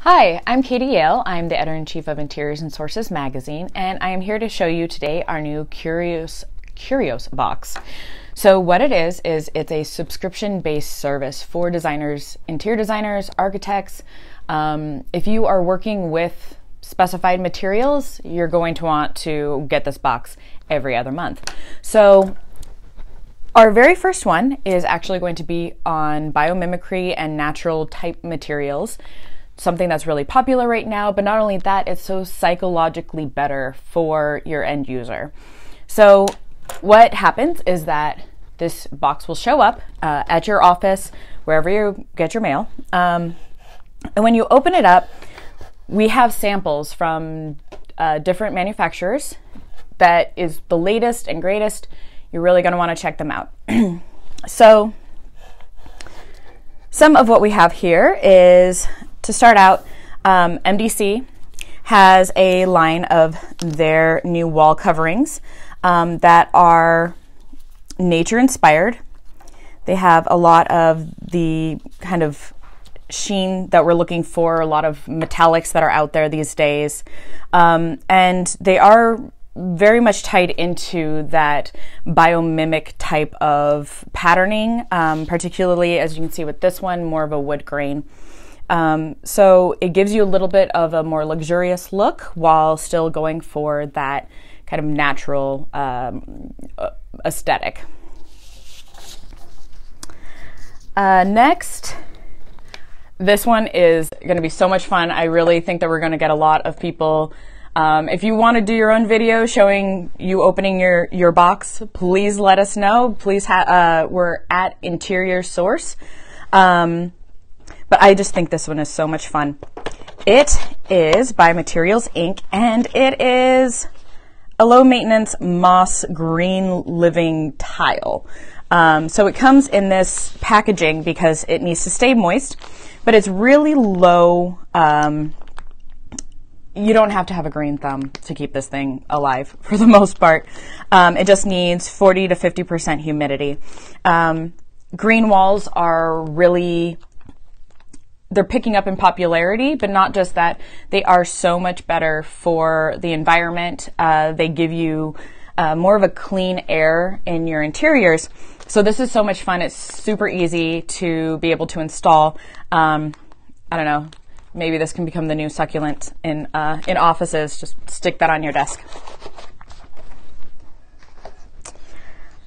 Hi, I'm Katie Yale. I'm the editor-in-chief of Interiors+Sources magazine, and I am here to show you today our new Curios box. So what it is it's a subscription-based service for designers, interior designers, architects. If you are working with specified materials, you're going to want to get this box every other month. So our very first one is actually going to be on biomimicry and natural type materials, something that's really popular right now, but not only that, it's so psychologically better for your end user. So what happens is that this box will show up at your office, wherever you get your mail. And when you open it up, we have samples from different manufacturers that is the latest and greatest. You're really going to want to check them out. So some of what we have here is, to start out, MDC has a line of their new wall coverings that are nature inspired. They have a lot of the kind of sheen that we're looking for, a lot of metallics that are out there these days. And they are very much tied into that biomimic type of patterning, particularly, as you can see with this one, more of a wood grain. So it gives you a little bit of a more luxurious look while still going for that kind of natural aesthetic. Next, this one is going to be so much fun. I really think that we're going to get a lot of people. If you want to do your own video showing you opening your box, please let us know. Please, we're at interiors+sources. But I just think this one is so much fun. It is Biomaterials ink, and it is a low maintenance moss green living tile. So it comes in this packaging because it needs to stay moist, but it's really low. You don't have to have a green thumb to keep this thing alive for the most part. It just needs 40 to 50% humidity. Green walls are really, they're picking up in popularity, but not just that. They are so much better for the environment. They give you more of a clean air in your interiors. So this is so much fun. It's super easy to be able to install. I don't know, maybe this can become the new succulent in offices. Just stick that on your desk.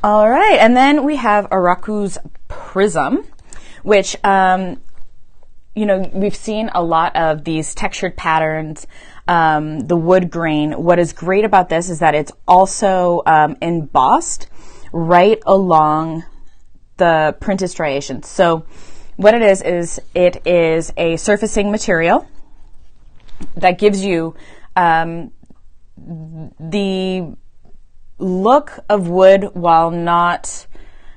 All right, and then we have Agates Prism, which you know, we've seen a lot of these textured patterns, the wood grain. What is great about this is that it's also embossed right along the printed striations. So what it is it is a surfacing material that gives you the look of wood while not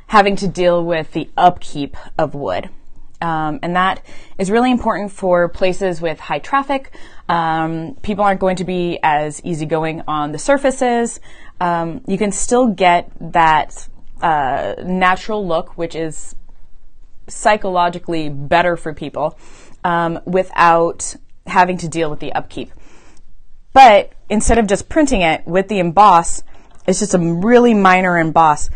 having to deal with the upkeep of wood. And that is really important for places with high traffic. People aren't going to be as easygoing on the surfaces. You can still get that natural look, which is psychologically better for people, without having to deal with the upkeep. But instead of just printing it with the emboss, it's just a really minor emboss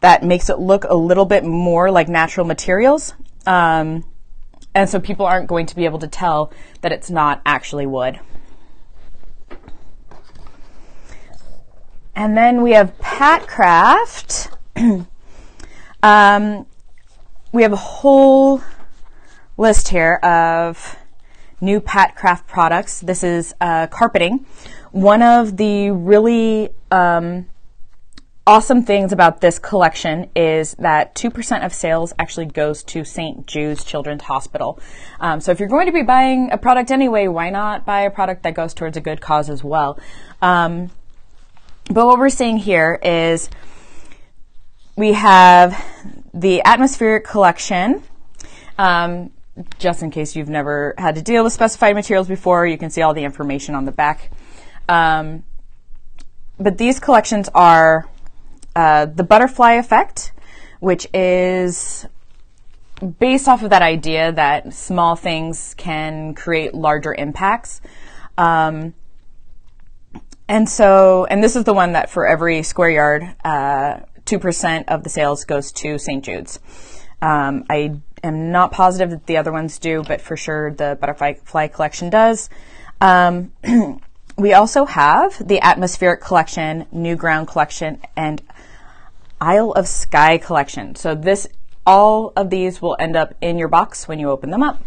that makes it look a little bit more like natural materials. And so people aren't going to be able to tell that it's not actually wood. And then we have Kraft. We have a whole list here of new Kraft products. This is carpeting. One of the really awesome things about this collection is that 2% of sales actually goes to St. Jude's Children's Hospital. So if you're going to be buying a product anyway, why not buy a product that goes towards a good cause as well? But what we're seeing here is we have the atmospheric collection. Just in case you've never had to deal with specified materials before, you can see all the information on the back. But these collections are the butterfly effect, which is based off of that idea that small things can create larger impacts. And this is the one that for every square yard, 2% of the sales goes to St. Jude's. I am not positive that the other ones do, but for sure the Butterfly collection does. We also have the Atmospheric collection, New Ground collection, and Isle of Skye collection. So all of these will end up in your box when you open them up.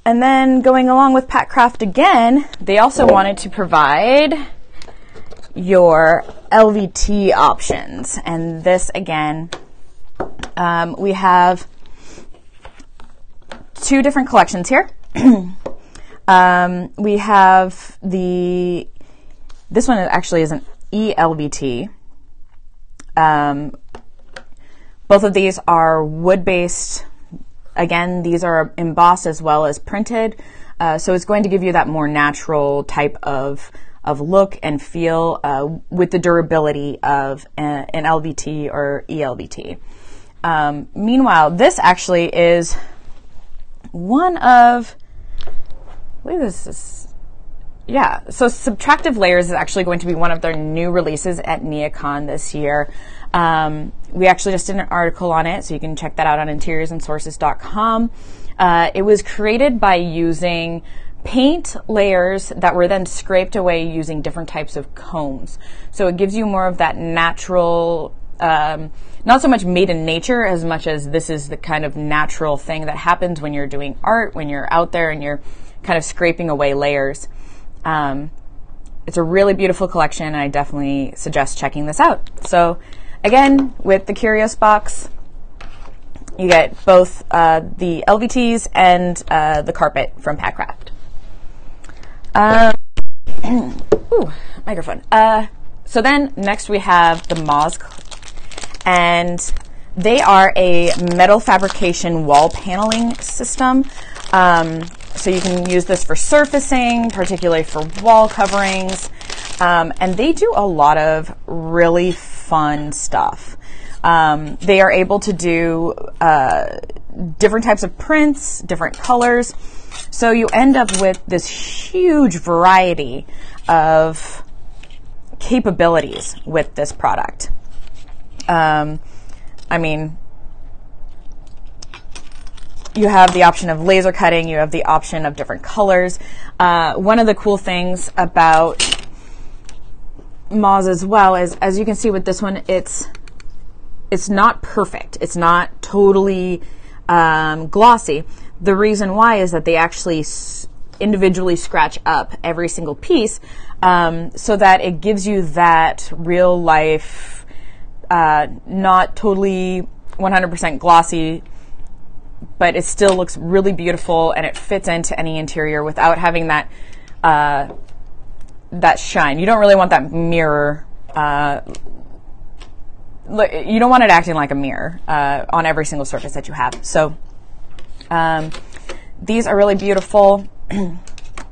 And then going along with Kraft again, they also wanted to provide your LVT options. And this again, we have two different collections here. We have this one actually is an ELVT. Both of these are wood-based. Again, these are embossed as well as printed. So it's going to give you that more natural type of look and feel with the durability of an LVT or ELVT. Meanwhile, this actually is one of, I believe this is, yeah, so Subtractive Layers is actually going to be one of their new releases at NeoCon this year. We actually just did an article on it, so you can check that out on interiors+sources.com. It was created by using paint layers that were then scraped away using different types of cones. So it gives you more of that natural, not so much made in nature as much as this is the kind of natural thing that happens when you're doing art, when you're out there and you're kind of scraping away layers. It's a really beautiful collection, and I definitely suggest checking this out. So again, with the Curios box, you get both the LVTs and the carpet from Kraft. Ooh, microphone. So then next we have the Moz, and they are a metal fabrication wall paneling system. So you can use this for surfacing, particularly for wall coverings. And they do a lot of really fun stuff. They are able to do different types of prints, different colors. So you end up with this huge variety of capabilities with this product. I mean, you have the option of laser cutting, you have the option of different colors. One of the cool things about Moz as well is, as you can see with this one, it's not perfect. It's not totally glossy. The reason why is that they actually individually scratch up every single piece so that it gives you that real life, not totally 100% glossy, but it still looks really beautiful and it fits into any interior without having that that shine. You don't really want that mirror. You don't want it acting like a mirror on every single surface that you have. So these are really beautiful,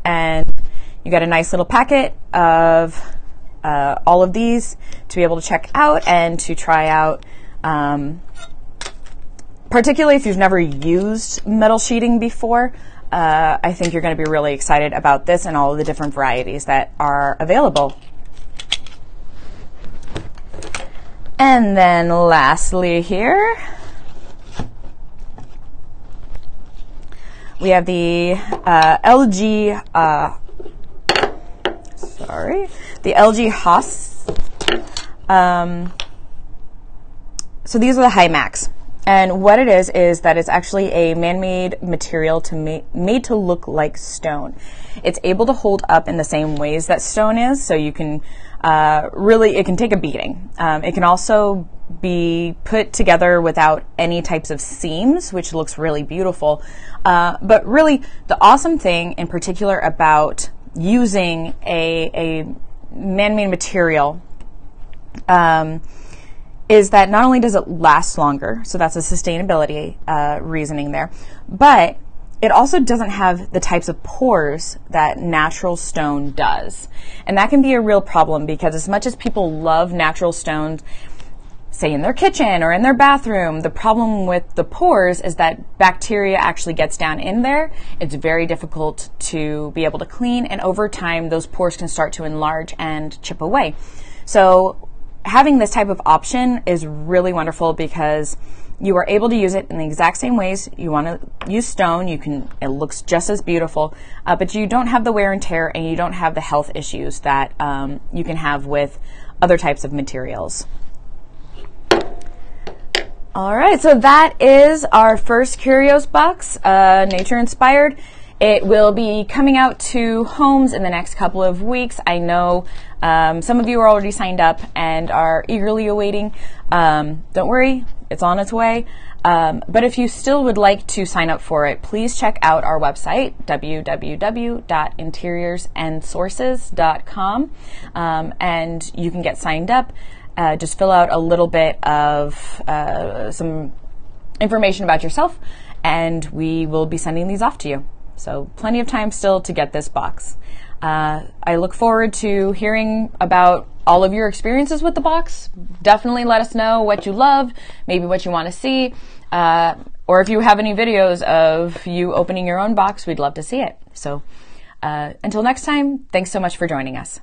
and you get a nice little packet of all of these to be able to check out and to try out. Particularly if you've never used metal sheeting before, I think you're going to be really excited about this and all of the different varieties that are available. And then lastly here, we have the LG, the LG Haas. So these are the Hymax. And what it is that it's actually a man-made material made to look like stone. It's able to hold up in the same ways that stone is, so you can it can take a beating. It can also be put together without any types of seams, which looks really beautiful. But really, the awesome thing in particular about using a man-made material is that not only does it last longer, so that's a sustainability reasoning there, but it also doesn't have the types of pores that natural stone does. And that can be a real problem because as much as people love natural stones, say in their kitchen or in their bathroom. The problem with the pores is that bacteria actually gets down in there. It's very difficult to be able to clean, and over time those pores can start to enlarge and chip away. So having this type of option is really wonderful because you are able to use it in the exact same ways. You want to use stone, it looks just as beautiful, but you don't have the wear and tear, and you don't have the health issues that you can have with other types of materials. All right, so that is our first Curios box, nature inspired. It will be coming out to homes in the next couple of weeks. I know some of you are already signed up and are eagerly awaiting. Don't worry, it's on its way. But if you still would like to sign up for it, please check out our website, www.interiors+sources.com, and you can get signed up. Just fill out a little bit of some information about yourself, and we will be sending these off to you. So plenty of time still to get this box. I look forward to hearing about all of your experiences with the box. Definitely let us know what you love, maybe what you want to see, or if you have any videos of you opening your own box, we'd love to see it. So until next time, thanks so much for joining us.